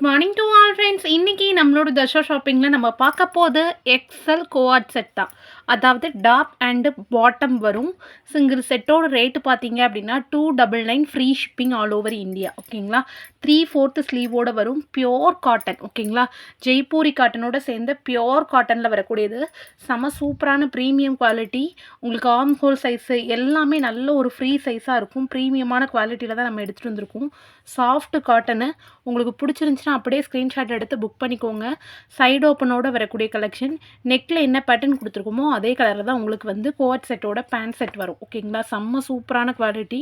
Good morning to all friends. இன்றைக்கி நம்மளோட தர்ஷா ஷாப்பிங்கில் நம்ம பார்க்க போது எக்ஸல் கோஆட் செட் தான். அதாவது டாப் அண்டு பாட்டம் வரும். சிங்கிள் செட்டோட ரேட்டு பார்த்தீங்க அப்படின்னா 299 free shipping all over India. ஓகேங்களா. 3/4 ஸ்லீவோடு வரும். Pure cotton. ஓகேங்களா. ஜெய்ப்பூரி காட்டனோட சேர்ந்து பியோர் காட்டனில் வரக்கூடியது. செம சூப்பரான ப்ரீமியம் குவாலிட்டி. உங்களுக்கு ஆர்ம் ஹோல் சைஸு எல்லாமே நல்ல ஒரு ஃப்ரீ சைஸாக இருக்கும். ப்ரீமியமான குவாலிட்டியில் தான் நம்ம எடுத்துகிட்டு வந்திருக்கோம். Soft cotton. உங்களுக்கு பிடிச்சிருந்துச்சுன்னா அப்படியே ஸ்க்ரீன்ஷாட் எடுத்து புக் பண்ணிக்கோங்க. சைடு ஓப்பனோட வரக்கூடிய கலெக்ஷன். நெக்கில் என்ன பேட்டர்ன் கொடுத்துருக்கோமோ அதே கலரில் தான் உங்களுக்கு வந்து கோட் செட்டோட பேண்ட் செட் வரும். ஓகேங்களா. செம்ம சூப்பரான குவாலிட்டி.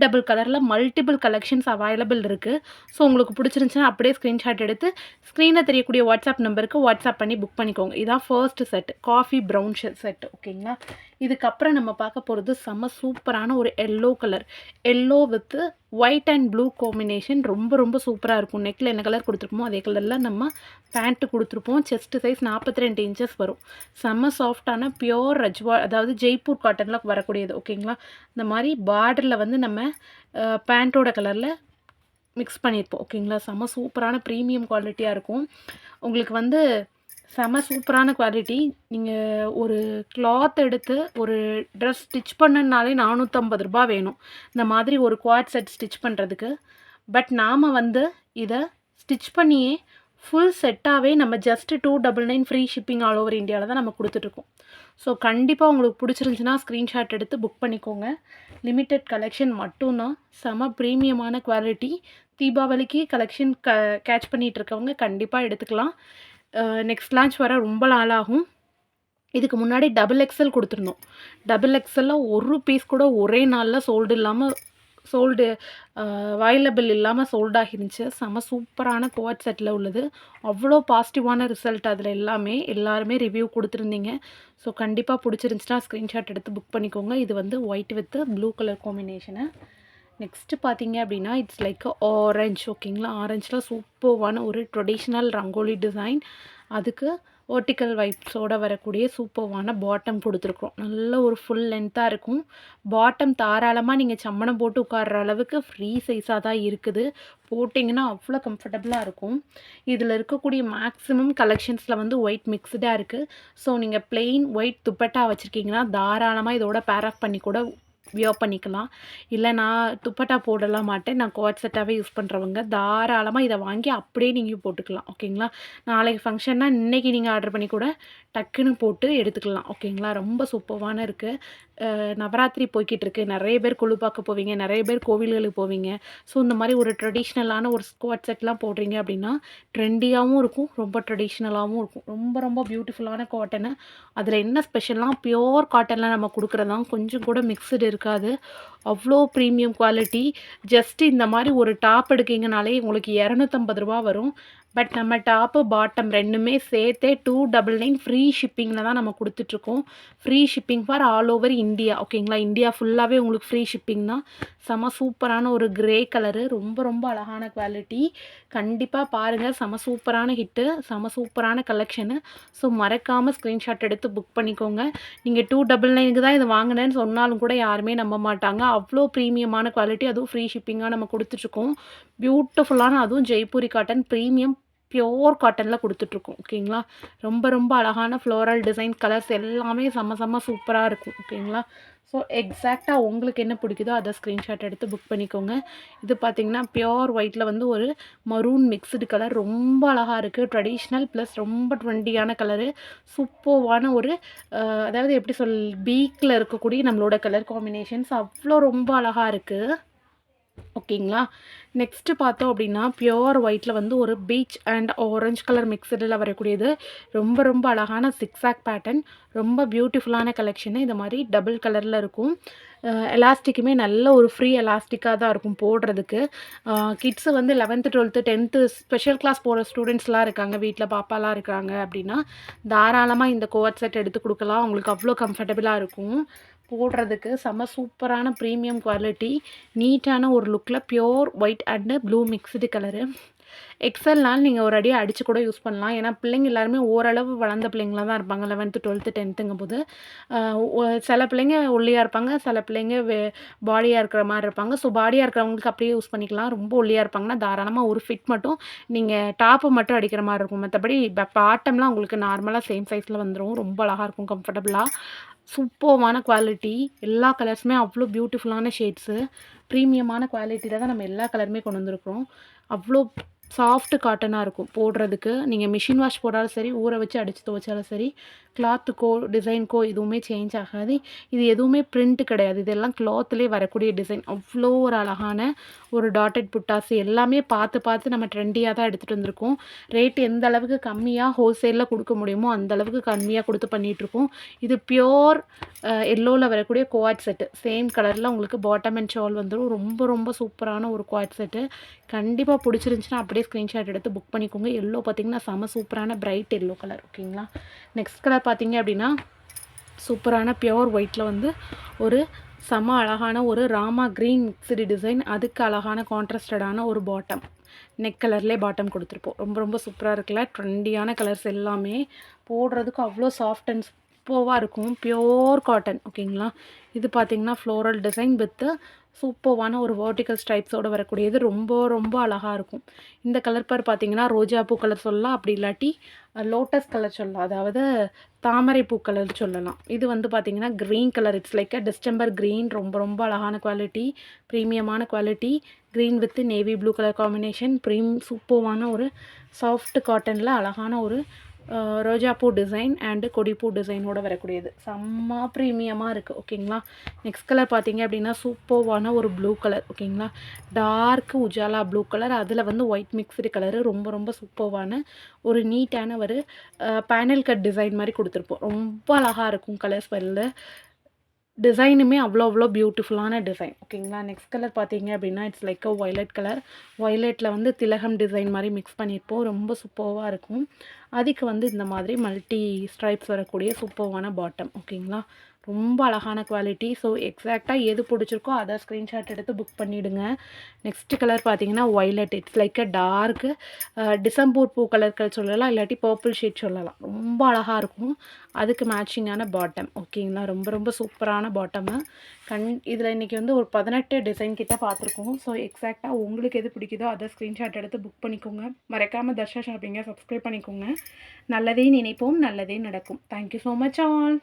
டபுள் கலரில் மல்டிபிள் கலெக்ஷன்ஸ் அவைலபிள் இருக்குது. ஸோ உங்களுக்கு பிடிச்சிருந்துச்சுன்னா அப்படியே ஸ்க்ரீன்ஷாட் எடுத்து ஸ்க்ரீனில் தெரியக்கூடிய வாட்ஸ்அப் நம்பருக்கு வாட்ஸ்அப் பண்ணி புக் பண்ணிக்கோங்க. இதான் first set, coffee brown set. ஓகேங்களா. இதுக்கப்புறம் நம்ம பார்க்க போகிறது செம்ம சூப்பரான ஒரு yellow colour. Yellow with white and blue combination. ரொம்ப சூப்பராக இருக்கும். நெக்கில் என்ன கலர் கொடுத்துருப்போமோ அதே கலரில் நம்ம பேண்ட்டு கொடுத்துருப்போம். செஸ்ட் சைஸ் 42 இன்ச்சஸ் வரும். செம்ம சாஃப்டான பியோர் ரஜ்வா, அதாவது ஜெய்ப்பூர் காட்டனில் வரக்கூடியது. ஓகேங்களா. இந்த மாதிரி பார்டரில் வந்து நம்ம பேண்ட்டோட கலரில் மிக்ஸ் பண்ணியிருப்போம். ஓகேங்களா. செம்ம சூப்பரான ப்ரீமியம் குவாலிட்டியாக இருக்கும். உங்களுக்கு வந்து செம சூப்பரான குவாலிட்டி. நீங்கள் ஒரு கிளாத் எடுத்து ஒரு ட்ரெஸ் ஸ்டிச் பண்ணனாலே 450 ரூபா வேணும் இந்த மாதிரி ஒரு குவாட் செட் ஸ்டிச் பண்ணுறதுக்கு. பட் நாம் வந்து இதை ஸ்டிச் பண்ணியே ஃபுல் செட்டாகவே நம்ம just 299 free shipping all over இந்தியாவில் தான் நம்ம கொடுத்துட்ருக்கோம். ஸோ கண்டிப்பாக உங்களுக்கு பிடிச்சிருந்துச்சுன்னா ஸ்க்ரீன்ஷாட் எடுத்து புக் பண்ணிக்கோங்க. லிமிட்டட் கலெக்ஷன் மட்டும்தான். செம ப்ரீமியமான குவாலிட்டி. தீபாவளிக்கு கலெக்ஷன் கேட்ச் பண்ணிகிட்டு இருக்கவங்க கண்டிப்பாக எடுத்துக்கலாம். நெக்ஸ்ட் லான்ச் வர ரொம்ப நாளாகும். இதுக்கு முன்னாடி XXL கொடுத்துருந்தோம். XXLல ஒரு பீஸ் கூட ஒரே நாளில் அவைலபிள் இல்லாமல் சோல்ட் ஆகிருந்துச்சு. செம சூப்பரான கோட் செட்டில் உள்ளது. அவ்வளோ பாசிட்டிவான ரிசல்ட் அதில் எல்லாருமே ரிவ்யூ கொடுத்துருந்தீங்க. ஸோ கண்டிப்பாக பிடிச்சிருந்துச்சுன்னா ஸ்க்ரீன்ஷாட் எடுத்து புக் பண்ணிக்கோங்க. இது வந்து white with blue colour combination. Next பார்த்தீங்க அப்படின்னா இட்ஸ் லைக் ஆரஞ்ச். ஓகேங்களா. ஆரஞ்சில் சூப்பர்வான ஒரு ட்ரெடிஷ்னல் ரங்கோலி டிசைன். அதுக்கு வெர்டிக்கல் வைப்ஸோடு வரக்கூடிய சூப்பர்வான பாட்டம் கொடுத்துருக்குறோம். நல்ல ஒரு ஃபுல் லென்த்தாக இருக்கும். பாட்டம் தாராளமாக நீங்கள் சம்மணம் போட்டு உட்கார்ற அளவுக்கு ஃப்ரீ சைஸாக தான் இருக்குது. போட்டிங்கன்னா அவ்வளோ கம்ஃபர்டபுளாக இருக்கும். இதில் இருக்கக்கூடிய மேக்ஸிமம் கலெக்ஷன்ஸில் வந்து ஒயிட் மிக்ஸ்டாக இருக்குது. ஸோ நீங்கள் பிளெயின் ஒயிட் துப்பட்டா வச்சுருக்கீங்கன்னா தாராளமாக இதோட பேர் ஆஃப் பண்ணி கூட வியர் பண்ணிக்கலாம். இல்லை நான் துப்பட்டா போடலாம் மாட்டேன், நான் கோட் செட்டாகவே யூஸ் பண்ணுறவங்க தாராளமாக இதை வாங்கி அப்படியே நீங்கள் போட்டுக்கலாம். ஓகேங்களா. நாளைக்கு ஃபங்க்ஷன்னா இன்றைக்கி நீங்கள் ஆர்டர் பண்ணி கூட டக்குன்னு போட்டு எடுத்துக்கலாம். ஓகேங்களா. ரொம்ப சூப்பர்வான இருக்குது. நவராத்திரி போய்கிட்டு இருக்குது. நிறைய பேர் கொலு பார்க்க போவீங்க, நிறைய பேர் கோவில்களுக்கு போவீங்க. ஸோ இந்த மாதிரி ஒரு ட்ரெடிஷ்னலான ஒரு கோட் செட்லாம் போடுறீங்க அப்படின்னா ட்ரெண்டியாகவும் இருக்கும், ரொம்ப ட்ரெடிஷ்னலாகவும் இருக்கும். ரொம்ப பியூட்டிஃபுல்லான காட்டனு. அதில் என்ன ஸ்பெஷல்னால் பியோர் காட்டனில் நம்ம கொடுக்குறதான் கொஞ்சம் கூட மிக்சடு இருக்காது. அவ்வளோ ப்ரீமியம் குவாலிட்டி. ஜஸ்ட்டு இந்த மாதிரி ஒரு டாப் எடுக்கிங்கனாலே உங்களுக்கு 250 ரூபா வரும். பட் நம்ம டாப்பு பாட்டம் ரெண்டுமே சேர்த்தே 299 ஃப்ரீ ஷிப்பிங்கில் தான் நம்ம கொடுத்துட்ருக்கோம். Free shipping for all over India. ஓகேங்களா. இந்தியா ஃபுல்லாகவே உங்களுக்கு ஃப்ரீ ஷிப்பிங் தான். செம சூப்பரான ஒரு கிரே கலரு. ரொம்ப அழகான குவாலிட்டி. கண்டிப்பாக பாருங்கள். செம சூப்பரான ஹிட்டு, செம சூப்பரான கலெக்ஷனு. ஸோ மறக்காமல் ஸ்க்ரீன்ஷாட் எடுத்து புக் பண்ணிக்கோங்க. நீங்கள் 299க்கு தான் இது வாங்கினேன்னு சொன்னாலும் கூட யாருமே நம்ப மாட்டாங்க. அவ்வளோ ப்ரீமியமான குவாலிட்டி, அதுவும் ஃப்ரீ ஷிப்பிங்காக நம்ம கொடுத்துட்ருக்கோம். பியூட்டிஃபுல்லான அதுவும் ஜெய்ப்பூரி காட்டன் ப்ரீமியம் பியோர் காட்டனில் கொடுத்துட்ருக்கோம். ஓகேங்களா. ரொம்ப அழகான ஃப்ளோரல் டிசைன் கலர்ஸ் எல்லாமே செம்ம சூப்பராக இருக்கும். ஓகேங்களா. ஸோ எக்ஸாக்டாக உங்களுக்கு என்ன பிடிக்குதோ அதை ஸ்க்ரீன்ஷாட் எடுத்து புக் பண்ணிக்கோங்க. இது பார்த்திங்கன்னா பியோர் ஒயிட்டில் வந்து ஒரு மரூன் மிக்ஸ்டு கலர். ரொம்ப அழகாக இருக்குது. ட்ரெடிஷ்னல் ப்ளஸ் ரொம்ப ட்ரெண்டியான கலரு. சூப்பர்வான ஒரு அதாவது எப்படி பீக்கில் இருக்கக்கூடிய நம்மளோட கலர் காம்பினேஷன்ஸ் அவ்வளோ ரொம்ப அழகாக இருக்குது. ஓகேங்களா. நெக்ஸ்ட்டு பார்த்தோம் அப்படின்னா பியோர் ஒயிட்டில் வந்து ஒரு பீச் அண்ட் ஆரஞ்ச் கலர் மிக்சடில் வரக்கூடியது. ரொம்ப அழகான சிக்ஸாக் பேட்டர்ன். ரொம்ப பியூட்டிஃபுல்லான கலெக்ஷனு. இந்த மாதிரி டபுள் கலரில் இருக்கும். எலாஸ்டிக்குமே நல்ல ஒரு ஃப்ரீ எலாஸ்டிக்காக தான் இருக்கும் போடுறதுக்கு. கிட்ஸு வந்து 11th 12th 10th special class போகிற ஸ்டூடெண்ட்ஸ்லாம் இருக்காங்க, வீட்டில் பாப்பாலாம் இருக்காங்க அப்படின்னா தாராளமாக இந்த கோட் செட் எடுத்து கொடுக்கலாம். அவங்களுக்கு அவ்வளோ கம்ஃபர்டபுளாக இருக்கும். போடுறதுக்கு செம்ம சூப்பரான ப்ரீமியம் குவாலிட்டி, நீட்டான ஒரு லுக்கில் pure white and blue mixed colour. எக்ஸல்னாலும் நீங்கள் ஒரு அடியாக அடித்து கூட யூஸ் பண்ணலாம். ஏன்னா பிள்ளைங்க எல்லாருமே ஓரளவு வளர்ந்த பிள்ளைங்களா தான் இருப்பாங்க. 11th, 12th, 10த்துங்கும்போது சில பிள்ளைங்க ஒல்லியாக இருப்பாங்க, சில பிள்ளைங்க பாடியாக இருக்கிற மாதிரி இருப்பாங்க. ஸோ பாடியாக இருக்கிறவங்களுக்கு அப்படியே யூஸ் பண்ணிக்கலாம். ரொம்ப ஒல்லியாக இருப்பாங்கன்னா தாராளமாக ஒரு ஃபிட் மட்டும் நீங்கள் டாப்பை மட்டும் அடிக்கிற மாதிரி இருக்கும். மற்றபடி பாட்டம்லாம் உங்களுக்கு நார்மலாக சேம் சைஸில் வந்துடும். ரொம்ப அழகாக இருக்கும், கம்ஃபர்டபுளாக. சூப்பர்வான குவாலிட்டி. எல்லா கலர்ஸுமே அவ்வளோ பியூட்டிஃபுல்லான ஷேட்ஸு. ப்ரீமியமான குவாலிட்டியில் தான் நம்ம எல்லா கலருமே கொண்டு வந்திருக்கிறோம். அவ்வளோ சாஃப்ட் காட்டனாக இருக்கும் போடுறதுக்கு. நீங்கள் மிஷின் வாஷ் போட்டாலும் சரி, ஊற வச்சு அடித்து துவைச்சாலும் சரி, கிளாத்துக்கோ டிசைனுக்கோ எதுவுமே சேஞ்ச் ஆகாது. இது எதுவுமே பிரிண்ட் கிடையாது. இதெல்லாம் கிளாத்லேயே வரக்கூடிய டிசைன். அவ்வளோ ஒரு அழகான ஒரு டாட்டட் புட்டாஸ் எல்லாமே பார்த்து பார்த்து நம்ம ட்ரெண்டியாக தான் எடுத்துகிட்டு வந்திருக்கோம். ரேட் எந்த அளவுக்கு கம்மியாக ஹோல்சேலில் கொடுக்க முடியுமோ அந்த அளவுக்கு கம்மியாக கொடுத்து பண்ணிகிட்ருக்கோம். இது பியோர் எல்லோவில் வரக்கூடிய குவாட் செட்டு. சேம் கலரில் உங்களுக்கு பாட்டம் அண்ட் ஷால் வந்துடும். ரொம்ப ரொம்ப சூப்பரான ஒரு குவாட் செட்டு. கண்டிப்பாக பிடிச்சிருந்துச்சின்னா அப்படியே ஸ்க்ரீன்ஷாட் எடுத்து புக் பண்ணிக்கோங்க. எல்லோ பார்த்திங்கன்னா செம சூப்பரான பிரைட் எல்லோ கலர். ஓகேங்களா. நெக்ஸ்ட் கலர் பார்த்திங்க அப்படின்னா சூப்பரான பியோர் ஒயிட்டில் வந்து ஒரு செம அழகான ஒரு ராமா க்ரீன் மிக்ஸ்டு டிசைன். அதுக்கு அழகான கான்ட்ராஸ்டடான ஒரு பாட்டம், நெக் கலர்லேயே பாட்டம் கொடுத்துருப்போம். ரொம்ப ரொம்ப சூப்பராக இருக்குல்ல. ட்ரெண்டியான கலர்ஸ் எல்லாமே போடுறதுக்கு அவ்வளோ சாஃப்ட் அண்ட் சூப்பராக இருக்கும். Pure cotton. ஓகேங்களா. இது பார்த்திங்கன்னா ஃப்ளோரல் டிசைன் வித்து சூப்பர்வான ஒரு வெர்டிக்கல் ஸ்ட்ரைப்ஸோடு வரக்கூடியது. ரொம்ப ரொம்ப அழகாக இருக்கும். இந்த கலர் பேர் பார்த்திங்கன்னா ரோஜா பூ கலர் சொல்லலாம், அப்படி இல்லாட்டி லோட்டஸ் கலர் சொல்லலாம். அதாவது தாமரை பூ கலர் சொல்லலாம். இது வந்து பார்த்திங்கன்னா green colour. It's like a distemper green. ரொம்ப ரொம்ப அழகான குவாலிட்டி, ப்ரீமியமான quality. Green with navy blue colour combination. சூப்பர்வான ஒரு சாஃப்ட் காட்டனில் அழகான ஒரு ரோஜாப்பூ டிசைன் அண்டு கொடிப்பூ டிசைனோட வரக்கூடியது. செம்ம ப்ரீமியமாக இருக்குது. ஓகேங்களா. நெக்ஸ்ட் கலர் பார்த்திங்க அப்படின்னா சூப்பர்வான ஒரு ப்ளூ கலர். ஓகேங்களா. டார்க் உஜாலா ப்ளூ கலர், அதில் வந்து ஒயிட் மிக்ஸ்டு கலரு. ரொம்ப ரொம்ப சூப்பர்வான ஒரு நீட்டான ஒரு பேனல் கட் டிசைன் மாதிரி கொடுத்துருப்போம். ரொம்ப அழகாக இருக்கும் கலர்ஸ் வரல. டிசைனுமே அவ்வளோ பியூட்டிஃபுல்லான டிசைன். ஓகேங்களா. நெக்ஸ்ட் கலர் பார்த்தீங்க அப்படின்னா it's like a violet colour. வயலட்டில் வந்து திலகம் டிசைன் மாதிரி மிக்ஸ் பண்ணியிருப்போம். ரொம்ப சூப்பராக இருக்கும். அதுக்கு வந்து இந்த மாதிரி மல்டி ஸ்ட்ரைப்ஸ் வரக்கூடிய சூப்பர்வான பாட்டம். ஓகேங்களா. ரொம்ப அழகான குவாலிட்டி. ஸோ எக்ஸாக்டாக எது பிடிச்சிருக்கோ அதை ஸ்க்ரீன்ஷாட் எடுத்து புக் பண்ணிவிடுங்க. நெக்ஸ்ட் கலர் பார்த்தீங்கன்னா violet. It's like a torque December பூ கலர்கள் சொல்லலாம், இல்லாட்டி பர்பிள் ஷேட் சொல்லலாம். ரொம்ப அழகாக இருக்கும். அதுக்கு மேட்சிங்கான பாட்டம். ஓகேங்களா. ரொம்ப ரொம்ப சூப்பரான பாட்டமு. இதில் இன்றைக்கி வந்து ஒரு 18 டிசைன் கிட்ட பார்த்துருக்கோம். ஸோ எக்ஸாக்டாக உங்களுக்கு எது பிடிக்குதோ அதை ஸ்க்ரீன்ஷாட் எடுத்து புக் பண்ணிக்கோங்க. மறக்காமல் தர்ஷா ஷாப்பிங்கை சப்ஸ்கிரைப் பண்ணிக்கோங்க. நல்லதே நினைப்போம், நல்லதே நடக்கும். Thank you so much all.